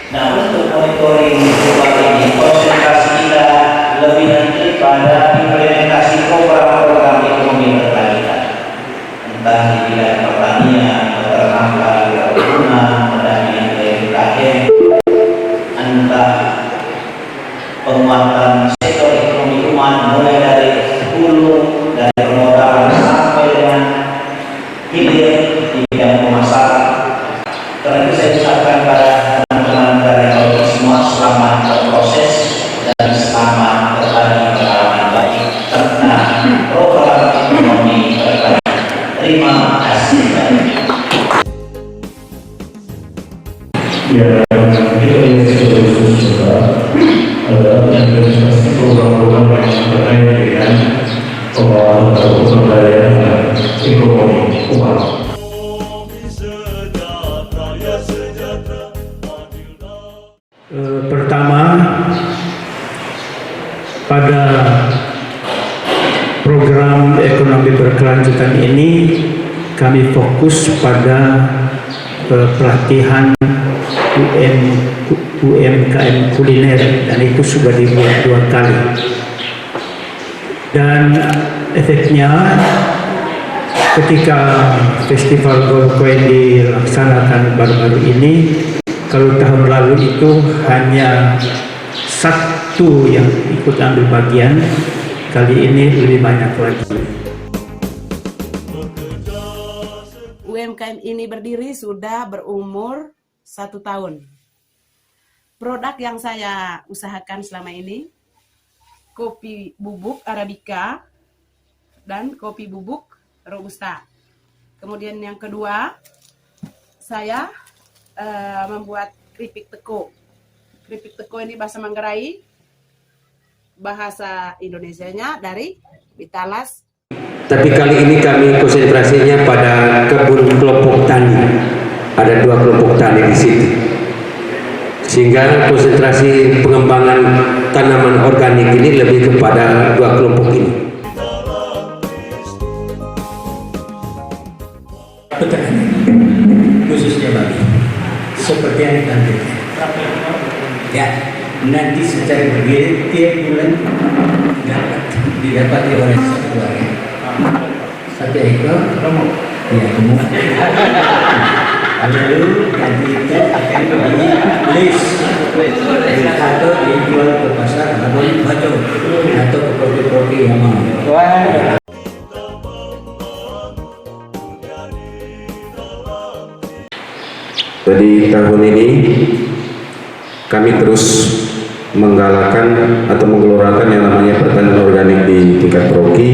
Nah, untuk monitoring global ini, konsentrasi kita lebih lanjut pada implementasi program-program ekonomi berkelanjutan, entah di bidang pertanian, peternakan, perkebunan, pendampingan UMKM, entah penguatan sektor ekonomi umat mulai dari hulu, dari permodalan sampai dengan hilir di bidang pemasaran. Karena itu saya ucapkan pada teman-teman dari Auto semua selamat berproses dan selamat berbagi pengalaman baik tentang program ekonomi berkelanjutan. Terima kasih banyak. Ya, kita yang seluruh juga adalah implementasi program-program yang terkait dengan pengelolaan atau pemberdayaan ekonomi umat. Pertama, pada program ekonomi berkelanjutan ini kami fokus pada pelatihan UMKM kuliner, dan itu sudah dibuat 2 kali, dan efeknya ketika festival Golkoen dilaksanakan baru-baru ini, kalau tahun lalu itu hanya 1 yang ikut ambil bagian, kali ini lebih banyak lagi. UMKM ini berdiri sudah berumur 1 tahun. Produk yang saya usahakan selama ini, kopi bubuk Arabica dan kopi bubuk Robusta. Kemudian yang kedua, saya membuat keripik teko. Keripik teko ini bahasa Manggarai, bahasa Indonesianya dari Bitalas. Tapi kali ini kami konsentrasinya pada kebun kelompok tani. Ada 2 kelompok tani di situ. Sehingga konsentrasi pengembangan tanaman organik ini lebih kepada 2 kelompok ini. Petani, khususnya babi, seperti yang ditampilkan. Ya, nanti secara bergilir tiap bulan didapati oleh satu keluarga. 1 ekor, ya gemuk. Lalu nanti itu akan di list atau dijual ke pasar atau baju atau ke propi-propi yang mau. Jadi tahun ini kami terus menggalakkan atau menggelorakan yang namanya pertanian organik di tingkat Proki.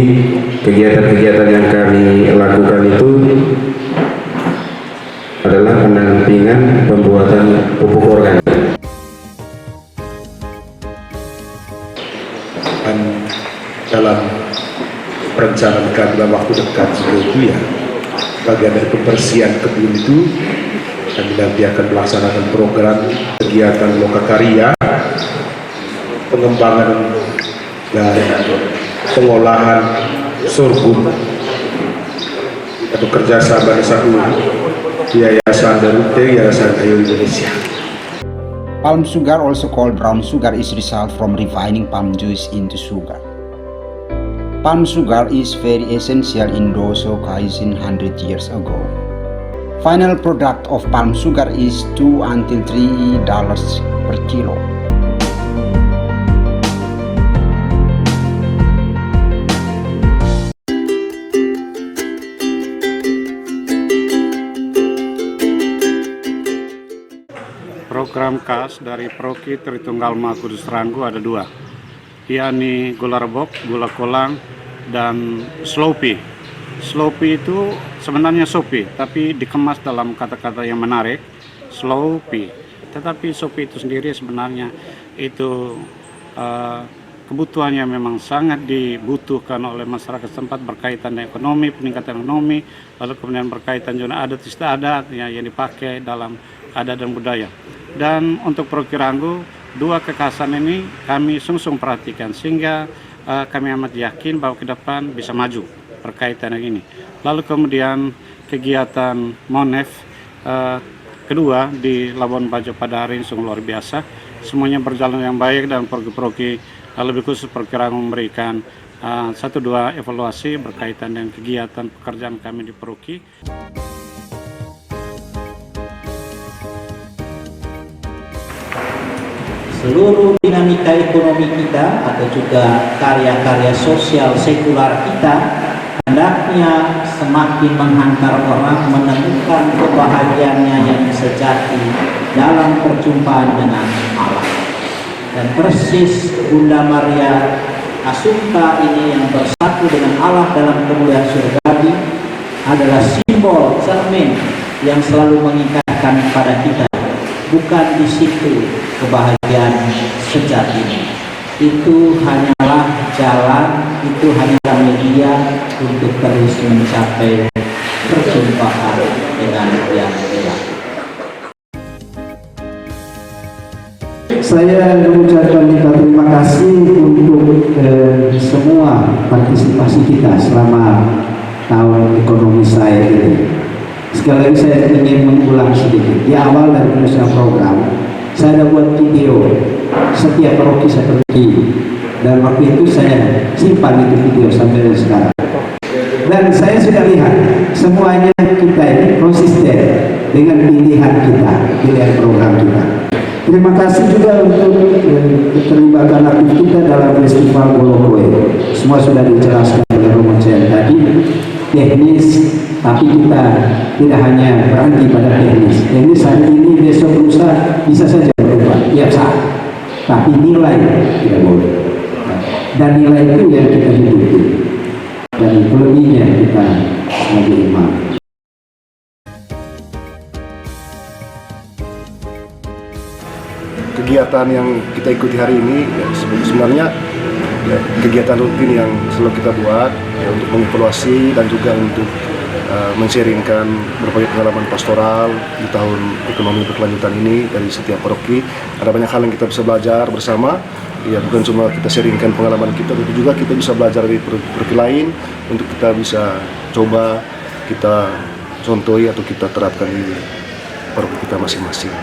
Kegiatan-kegiatan yang kami lakukan itu adalah pendampingan pembuatan pupuk organik. Dan dalam perencanaan kami dalam waktu dekat itu ya, bagian dari pembersihan kebun itu kami nanti akan melaksanakan program kegiatan lokakarya, pengembangan dan pengolahan sorghum atau kerjasama di Yayasan Darute, Yayasan Ayo Indonesia. Palm sugar, also called brown sugar, is result from refining palm juice into sugar. Palm sugar is very essential in those occasions 100 years ago. Final product of palm sugar is $2 until $3 per kilo. Program khas dari Proki Tritunggal Ma Kudus Ranggu ada 2, yakni gula rebok, gula kolang, dan slopi. Slopi itu sebenarnya sopi, tapi dikemas dalam kata-kata yang menarik, slopi. Tetapi sopi itu sendiri sebenarnya itu kebutuhannya memang sangat dibutuhkan oleh masyarakat setempat berkaitan dengan ekonomi, peningkatan ekonomi, lalu kemudian berkaitan juga adat istiadat yang dipakai dalam adat dan budaya. Dan untuk Proki Ranggu, 2 kekhasan ini kami sungsung perhatikan sehingga kami amat yakin bahwa ke depan bisa maju berkaitan dengan ini. Lalu kemudian kegiatan Monef kedua di Labuan Bajo pada hari ini sungguh luar biasa. Semuanya berjalan yang baik dan Proki lebih khusus perkiraan memberikan 1-2 evaluasi berkaitan dengan kegiatan pekerjaan kami di Proki. Seluruh dinamika ekonomi kita atau juga karya-karya sosial sekular kita hendaknya semakin menghantar orang menemukan kebahagiaannya yang sejati dalam perjumpaan dengan Allah. Dan persis Bunda Maria Assunta ini yang bersatu dengan Allah dalam kemuliaan surgawi adalah simbol cermin yang selalu mengingatkan pada kita, bukan di situ kebahagiaan sejati. Itu hanyalah jalan, itu hanyalah media untuk terus mencapai perjumpaan dengan yang ilahi. Saya mengucapkan terima kasih untuk semua partisipasi kita selama tahun ekonomi saya ini. Sekali lagi saya ingin mengulang sedikit. Di awal dari penyusunan program, saya ada buat video setiap paroki saya pergi, dan waktu itu saya simpan itu video sampai sekarang. Dan saya sudah lihat semuanya kita ini konsisten dengan pilihan kita, pilihan program kita. Terima kasih juga untuk keterlibatan aktif kita dalam festival Golokoe. Semua sudah dijelaskan oleh Romo Chen tadi, teknis, tapi kita tidak hanya berhenti pada teknis. Teknis hari ini, besok lusa bisa saja berubah, ya sah. Tapi nilai tidak boleh. Dan nilai itu yang kita hidupi. Dan itu lebihnya kita sebagai imam. Kegiatan yang kita ikuti hari ini ya, sebenarnya ya, kegiatan rutin yang selalu kita buat ya, untuk mengevaluasi dan juga untuk men-sharingkan berbagai pengalaman pastoral di tahun ekonomi berkelanjutan ini dari setiap paroki. Ada banyak hal yang kita bisa belajar bersama, ya bukan cuma kita sharingkan pengalaman kita, tapi juga kita bisa belajar dari paroki lain untuk kita bisa coba kita contohi atau kita terapkan di paroki kita masing-masing.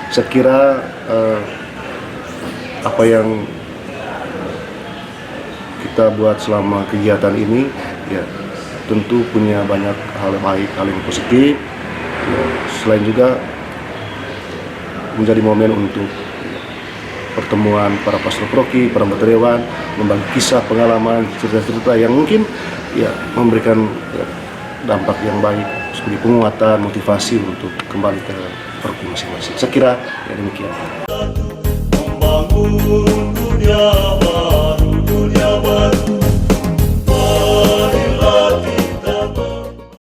Saya kira apa yang kita buat selama kegiatan ini ya tentu punya banyak hal yang baik, hal yang positif ya, selain juga menjadi momen untuk pertemuan para pastor paroki, para anggota dewan, membagi kisah, pengalaman, cerita-cerita yang mungkin ya memberikan ya, dampak yang baik sebagai penguatan, motivasi untuk kembali ke paroki masing-masing. Saya kira ya demikian.